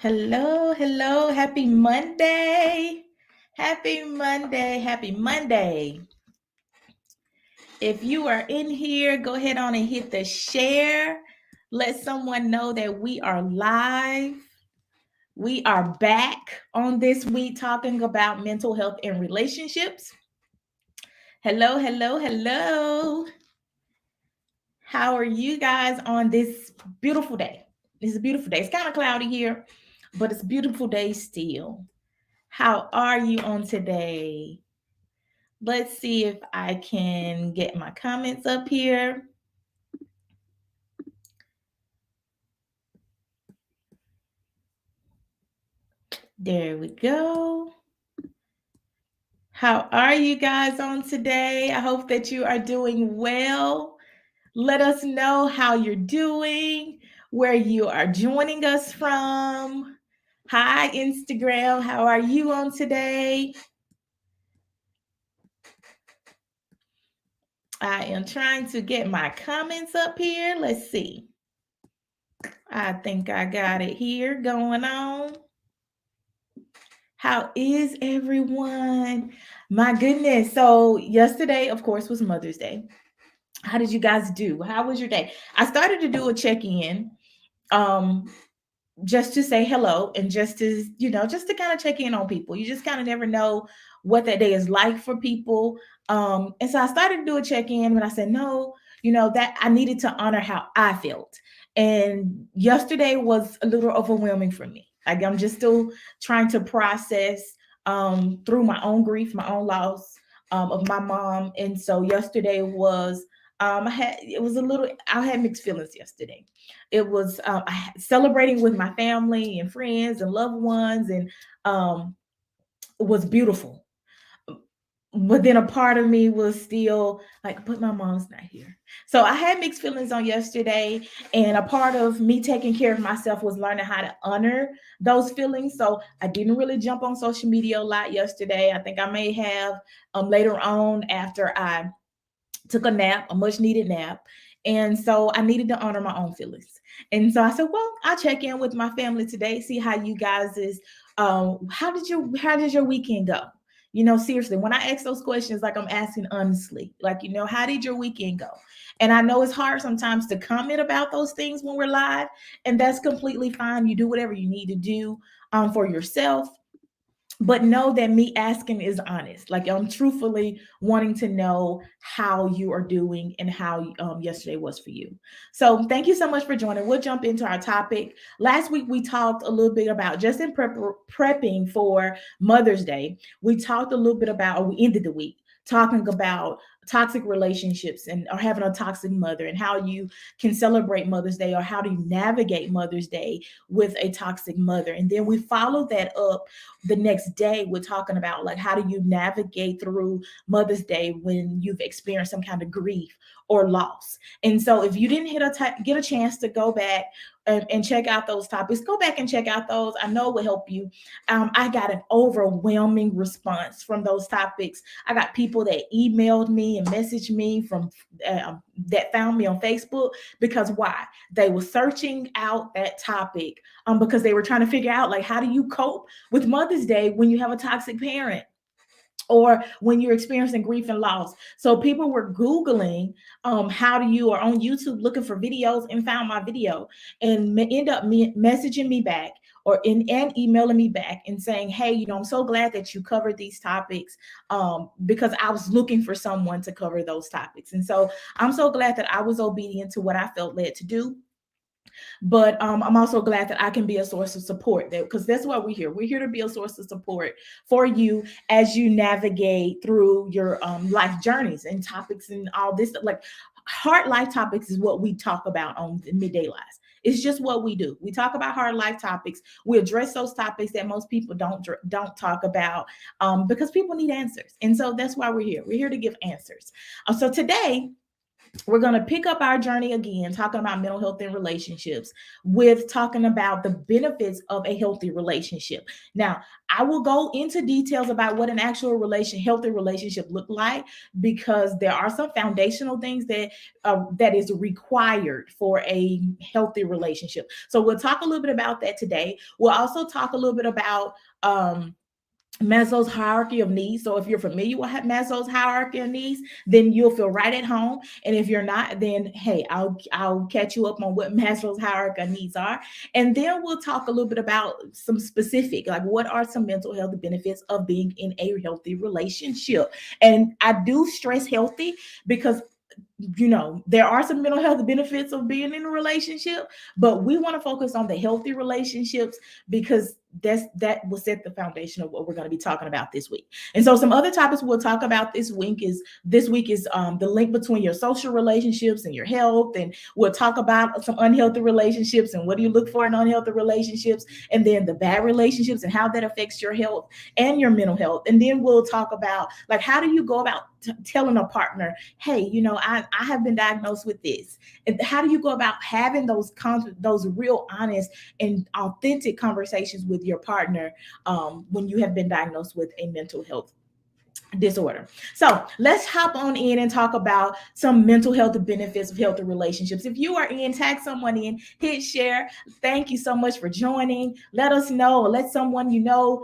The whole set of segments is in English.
Hello, hello. Happy Monday. Happy Monday. Happy Monday. If you are in here, go ahead on and hit the share. Let someone know that we are live. We are back on this week talking about mental health and relationships. Hello, hello, hello. How are you guys on this beautiful day? It's a beautiful day. It's kind of cloudy here, but it's a beautiful day still. How are you on today? Let's see if I can get my comments up here. There we go. How are you guys on today? I hope that you are doing well. Let us know how you're doing, where you are joining us from. Hi, Instagram. How are you on today? I am trying to get my comments up here. Let's see. I think I got it here going on. How is everyone? My goodness. So, yesterday, of course, was Mother's Day. How did you guys do? How was your day? I started to do a check-in. Um, just to say hello and just to kind of check in on people. You just kind of never know what that day is like for people. And so I started to do a check-in when I said, no, that I needed to honor how I felt. And yesterday was a little overwhelming for me. Like I'm just still trying to process through my own grief, my own loss of my mom. And so yesterday was I had mixed feelings yesterday. It was celebrating with my family and friends and loved ones, and it was beautiful. But then a part of me was still like, but my mom's not here. So I had mixed feelings on yesterday, and a part of me taking care of myself was learning how to honor those feelings. So I didn't really jump on social media a lot yesterday. I think I may have later on after I took a nap, a much needed nap. And so I needed to honor my own feelings. And so I said, well, I'll check in with my family today, see how you guys is how did your weekend go? Seriously, when I ask those questions, like I'm asking honestly, like, how did your weekend go? And I know it's hard sometimes to comment about those things when we're live, and that's completely fine. You do whatever you need to do for yourself, but know that me asking is honest. Like I'm truthfully wanting to know how you are doing and how yesterday was for you. So thank you so much for joining. We'll jump into our topic. Last week we talked a little bit about just in prepping for Mother's Day. We talked a little bit about, or we ended the week talking about toxic relationships and or having a toxic mother and how you can celebrate Mother's Day or how do you navigate Mother's Day with a toxic mother. And then we followed that up the next day we're talking about like how do you navigate through Mother's Day when you've experienced some kind of grief or loss. And so if you didn't get a chance to go back and check out those topics, go back and check out those. I know it will help you. I got an overwhelming response from those topics. I got people that emailed me and messaged me from that found me on Facebook. Because why? They were searching out that topic because they were trying to figure out like how do you cope with Mother's Day when you have a toxic parent or when you're experiencing grief and loss. So people were Googling how do you, or on YouTube looking for videos and found my video and end up messaging me back and emailing me back and saying, hey, I'm so glad that you covered these topics because I was looking for someone to cover those topics. And so I'm so glad that I was obedient to what I felt led to do. But I'm also glad that I can be a source of support there because that's why we're here. We're here to be a source of support for you as you navigate through your life journeys and topics and all this. Like hard life topics is what we talk about on the Midday Lives. It's just what we do. We talk about hard life topics. We address those topics that most people don't talk about because people need answers. And so that's why we're here. We're here to give answers. So today, we're going to pick up our journey again, talking about mental health and relationships, with talking about the benefits of a healthy relationship. Now, I will go into details about what an actual healthy relationship look like, because there are some foundational things that is required for a healthy relationship. So we'll talk a little bit about that today. We'll also talk a little bit about Maslow's hierarchy of needs. So if you're familiar with Maslow's hierarchy of needs, then you'll feel right at home. And if you're not, then hey, I'll catch you up on what Maslow's hierarchy of needs are. And then we'll talk a little bit about some specific, like what are some mental health benefits of being in a healthy relationship. And I do stress healthy because there are some mental health benefits of being in a relationship, but we want to focus on the healthy relationships, because that will set the foundation of what we're going to be talking about this week. And so some other topics we'll talk about this week is the link between your social relationships and your health. And we'll talk about some unhealthy relationships and what do you look for in unhealthy relationships, and then the bad relationships and how that affects your health and your mental health. And then we'll talk about, like, how do you go about telling a partner, hey, I have been diagnosed with this. And how do you go about having those real honest and authentic conversations with your partner when you have been diagnosed with a mental health disorder? So let's hop on in and talk about some mental health benefits of healthy relationships. If you are in, tag someone in, hit share. Thank you so much for joining. Let us know, or let someone know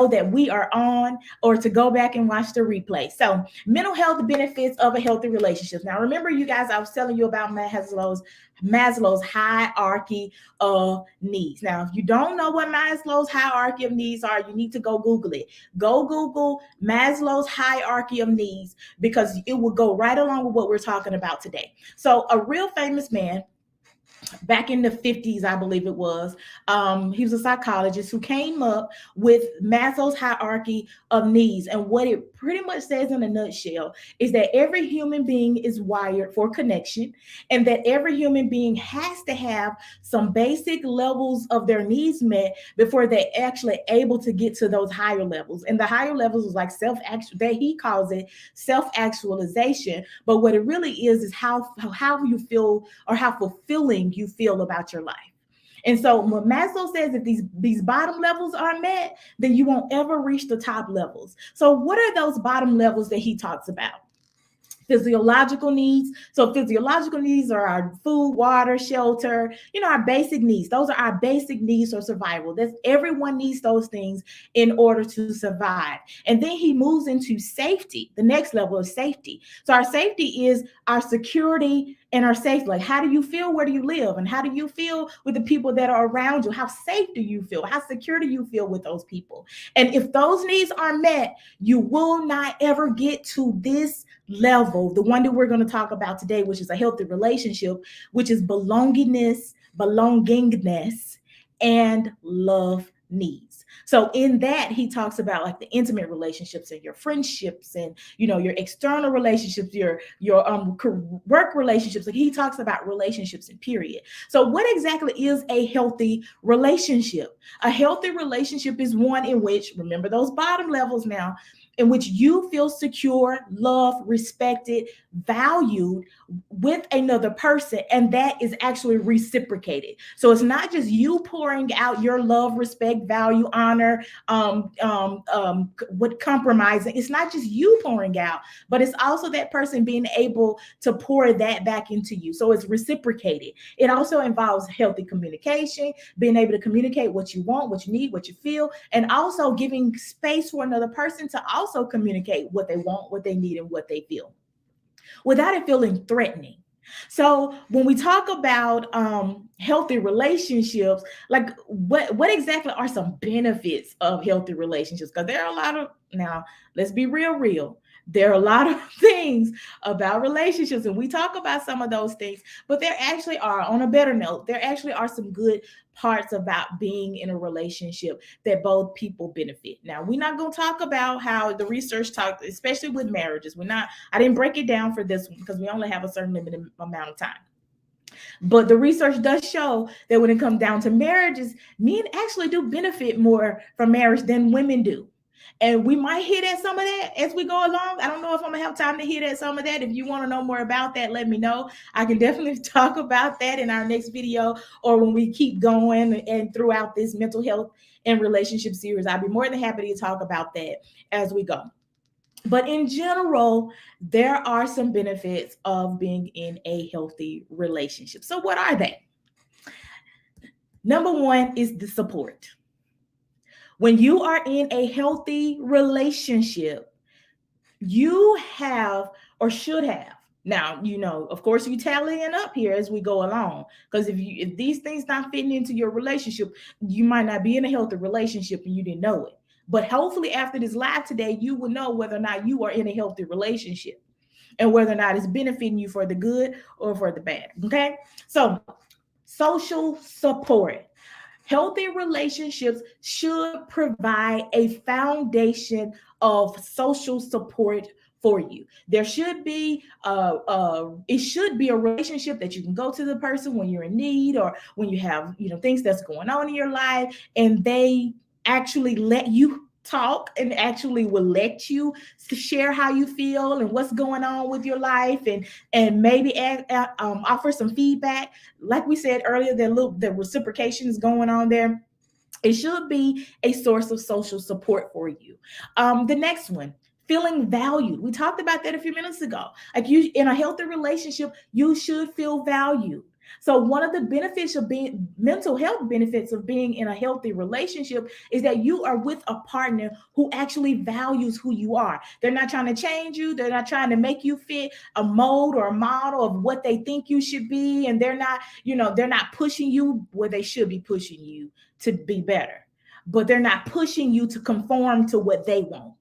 that we are on, or to go back and watch the replay. So mental health benefits of a healthy relationship. Now remember, you guys, I was telling you about Maslow's hierarchy of needs. Now, if you don't know what Maslow's hierarchy of needs are, you need to go Google it. Go Google Maslow's hierarchy of needs, because it will go right along with what we're talking about today. So a real famous man back in the 50s, I believe it was, he was a psychologist who came up with Maslow's hierarchy of needs. And what it pretty much says in a nutshell is that every human being is wired for connection, and that every human being has to have some basic levels of their needs met before they're actually able to get to those higher levels. And the higher levels is like that he calls it self-actualization. But what it really is how you feel, or how fulfilling you feel about your life. And so when Maslow says that these bottom levels are met, then you won't ever reach the top levels. So what are those bottom levels that he talks about? Physiological needs. So physiological needs are our food, water, shelter, our basic needs. Those are our basic needs for survival. That's Everyone needs those things in order to survive. And then he moves into safety, the next level of safety. So our safety is our security and our safety. Like, how do you feel? Where do you live? And how do you feel with the people that are around you? How safe do you feel? How secure do you feel with those people? And if those needs are met, you will not ever get to this level, the one that we're going to talk about today, which is a healthy relationship, which is belongingness, and love needs. So in that, he talks about like the intimate relationships and your friendships, and your external relationships, your work relationships. Like, he talks about relationships and period. So what exactly is a healthy relationship? A healthy relationship is one in which, remember those bottom levels now, in which you feel secure, loved, respected, valued with another person, and that is actually reciprocated. So it's not just you pouring out your love, respect, value, honor, with compromising. It's not just you pouring out, but it's also that person being able to pour that back into you. So it's reciprocated. It also involves healthy communication, being able to communicate what you want, what you need, what you feel, and also giving space for another person to also communicate what they want, what they need, and what they feel, without it feeling threatening. So when we talk about healthy relationships, like what exactly are some benefits of healthy relationships? Because there are a lot of, now let's be real. There are a lot of things about relationships, and we talk about some of those things, but there actually are, on a better note, there actually are some good parts about being in a relationship that both people benefit. Now, we're not going to talk about how the research talks, especially with marriages. I didn't break it down for this one because we only have a certain limited amount of time. But the research does show that when it comes down to marriages, men actually do benefit more from marriage than women do. And we might hit at some of that as we go along. I don't know if I'm gonna have time to hit at some of that. If you want to know more about that, let me know. I can definitely talk about that in our next video, or when we keep going and throughout this mental health and relationship series. I'll be more than happy to talk about that as we go. But in general, there are some benefits of being in a healthy relationship. So, what are they? Number one is the support. When you are in a healthy relationship, you have or should have. Now, of course, you tallying up here as we go along. Because if these things not fitting into your relationship, you might not be in a healthy relationship and you didn't know it. But hopefully, after this live today, you will know whether or not you are in a healthy relationship and whether or not it's benefiting you for the good or for the bad. Okay. So, social support. Healthy relationships should provide a foundation of social support for you. There should be it should be a relationship that you can go to the person when you're in need, or when you have things that's going on in your life, and they actually let you talk and actually will let you share how you feel and what's going on with your life, and maybe offer some feedback. Like we said earlier, the reciprocation is going on there. It should be a source of social support for you. The next one, feeling valued. We talked about that a few minutes ago. Like, you in a healthy relationship, you should feel valued. So one of the benefits of being mental health benefits of being in a healthy relationship is that you are with a partner who actually values who you are. They're not trying to change you. They're not trying to make you fit a mold or a model of what they think you should be. And they're not pushing you where they should be pushing you to be better. But they're not pushing you to conform to what they want.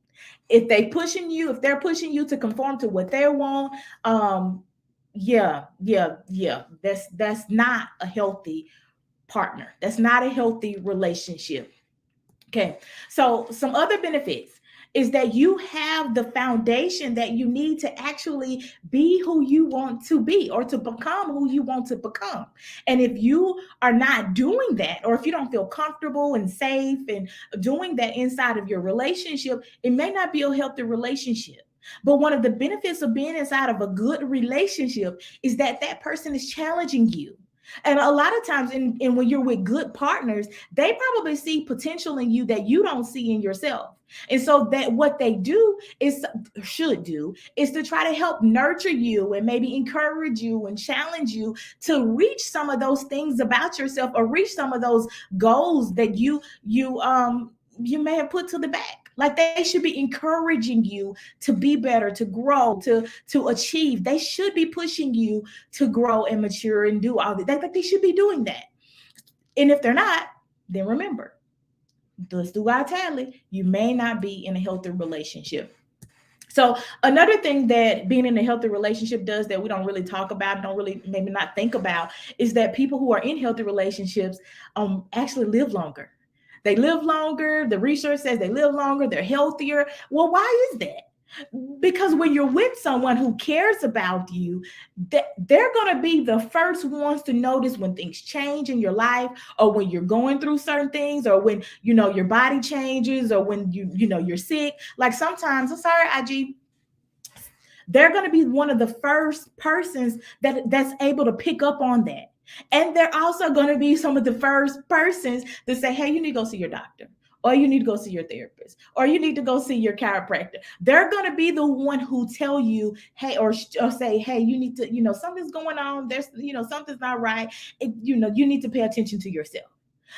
If they're pushing you to conform to what they want, yeah, that's not a healthy partner. That's not a healthy relationship. Okay. So some other benefits is that you have the foundation that you need to actually be who you want to be, or to become who you want to become. And if you are not doing that, or if you don't feel comfortable and safe and doing that inside of your relationship, it may not be a healthy relationship. But one of the benefits of being inside of a good relationship is that that person is challenging you. And a lot of times, when you're with good partners, they probably see potential in you that you don't see in yourself. And so that what they do is should do is to try to help nurture you and maybe encourage you and challenge you to reach some of those things about yourself, or reach some of those goals that you may have put to the back. Like, they should be encouraging you to be better, to grow, to achieve. They should be pushing you to grow and mature and do all that. They should be doing that. And if they're not, then remember, let's do our tally. You may not be in a healthy relationship. So another thing that being in a healthy relationship does that we don't really talk about, don't really maybe not think about, is that people who are in healthy relationships actually live longer. They live longer. The research says they live longer. They're healthier. Well, why is that? Because when you're with someone who cares about you, they're going to be the first ones to notice when things change in your life, or when you're going through certain things, or when your body changes, or when you're sick. Like, sometimes, I'm sorry, IG, they're going to be one of the first persons that's able to pick up on that. And they're also going to be some of the first persons to say, hey, you need to go see your doctor, or you need to go see your therapist, or you need to go see your chiropractor. They're going to be the one who tell you, hey, or say, hey, you need to, something's going on. There's, something's not right. You need to pay attention to yourself.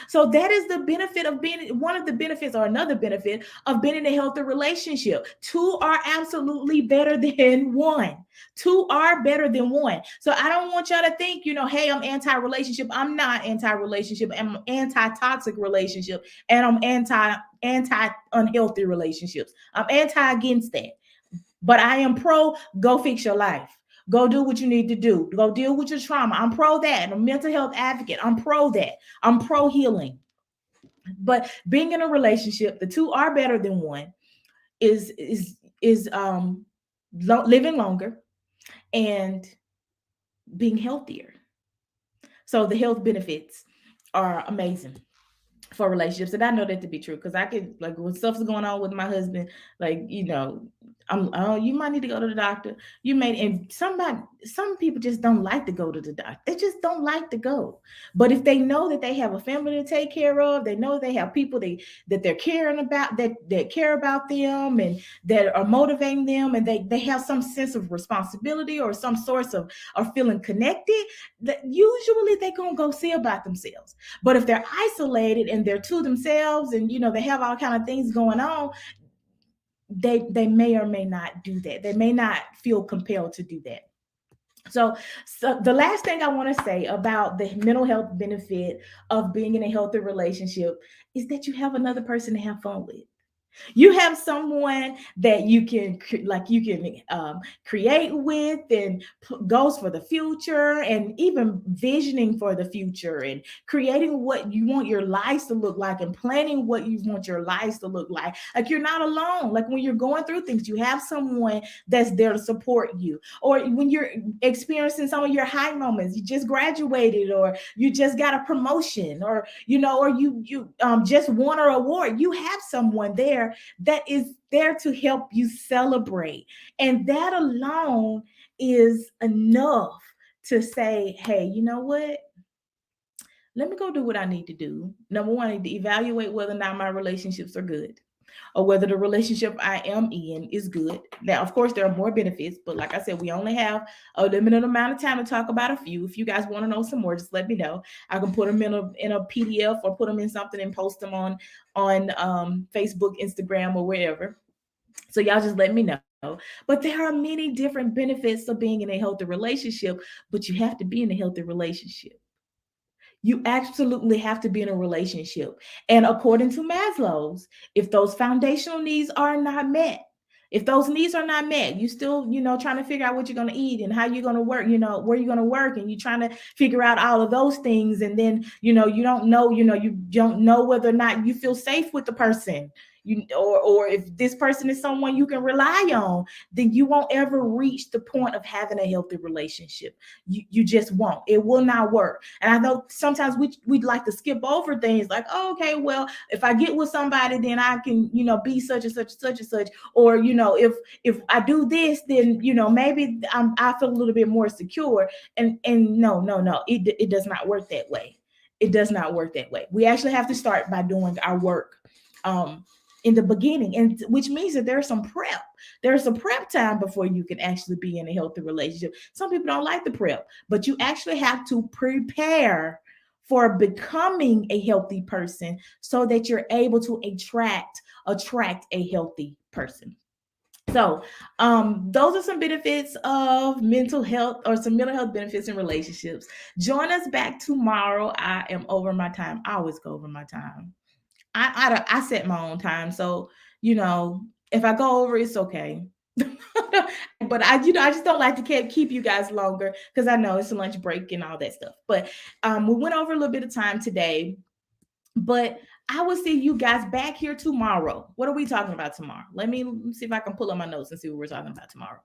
So that is the benefit of being one of the benefits, or another benefit of being in a healthy relationship. Two are absolutely better than one. Two are better than one. So I don't want y'all to think, hey, I'm anti-relationship. I'm not anti-relationship. I'm anti-toxic relationship, and I'm anti unhealthy relationships. I'm anti against that. But I am pro go fix your life. Go do what you need to do. Go deal with your trauma. I'm pro that. I'm a mental health advocate. I'm pro that. I'm pro healing. But being in a relationship, the two are better than one, is living longer and being healthier. So the health benefits are amazing. for relationships. And I know that to be true because I could, like, when stuff's going on with my husband, like, oh, you might need to go to the doctor. You may, and some people just don't like to go to the doctor. They just don't like to go. But if they know that they have a family to take care of, they know they have people that they're caring about, that care about them and that are motivating them, and they have some sense of responsibility or some source of feeling connected, that usually they're gonna go see about themselves. But if they're isolated and they're to themselves, and they have all kind of things going on, they may or may not do that. They may not feel compelled to do that. So the last thing I want to say about the mental health benefit of being in a healthy relationship is that you have another person to have fun with. You have someone that you can create with, and goals for the future, and even visioning for the future, and creating what you want your lives to look like, and planning what you want your lives to look like you're not alone. Like when you're going through things, you have someone that's there to support you. Or when you're experiencing some of your high moments, you just graduated, or you just got a promotion, or you just won an award, you have someone there that is there to help you celebrate. And that alone is enough to say, hey, you know what? Let me go do what I need to do. Number one, I need to evaluate whether or not my relationships are good, or whether the relationship I am in is good. Now, of course, there are more benefits, but like I said, we only have a limited amount of time to talk about a few. If you guys want to know some more, just let me know. I can put them in a PDF, or put them in something and post them on Facebook, Instagram, or wherever. So y'all just let me know. But there are many different benefits of being in a healthy relationship, but you have to be in a healthy relationship. You absolutely have to be in a relationship. And according to Maslow's, if those foundational needs are not met, if those needs are not met, you still, trying to figure out what you're going to eat and how you're going to work, where you're going to work, and you're trying to figure out all of those things. And then, you don't know whether or not you feel safe with the person, or if this person is someone you can rely on, then you won't ever reach the point of having a healthy relationship. You just won't. It will not work. And I know sometimes we'd like to skip over things like, oh, okay, well, if I get with somebody, then I can, be such and such and such and such. Or, if I do this, then, maybe I feel a little bit more secure. And no, no, no, it does not work that way. It does not work that way. We actually have to start by doing our work. In the beginning, and which means that there's some prep. There's a prep time before you can actually be in a healthy relationship. Some people don't like the prep, but you actually have to prepare for becoming a healthy person so that you're able to attract a healthy person. So, those are some benefits of mental health, or some mental health benefits in relationships. Join us back tomorrow. I am over my time. I always go over my time. I set my own time, so if I go over, it's okay. But I just don't like to keep you guys longer because I know it's a lunch break and all that stuff. But we went over a little bit of time today, but I will see you guys back here tomorrow. What are we talking about tomorrow? Let me see if I can pull up my notes and see what we're talking about tomorrow.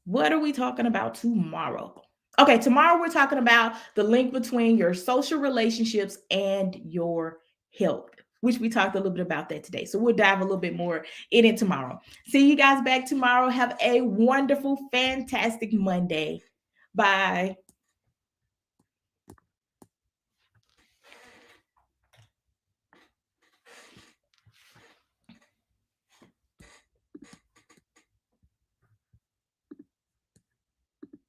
What are we talking about tomorrow? Okay, tomorrow we're talking about the link between your social relationships and your health, which we talked a little bit about that today. So we'll dive a little bit more in it tomorrow. See you guys back tomorrow. Have a wonderful, fantastic Monday. Bye.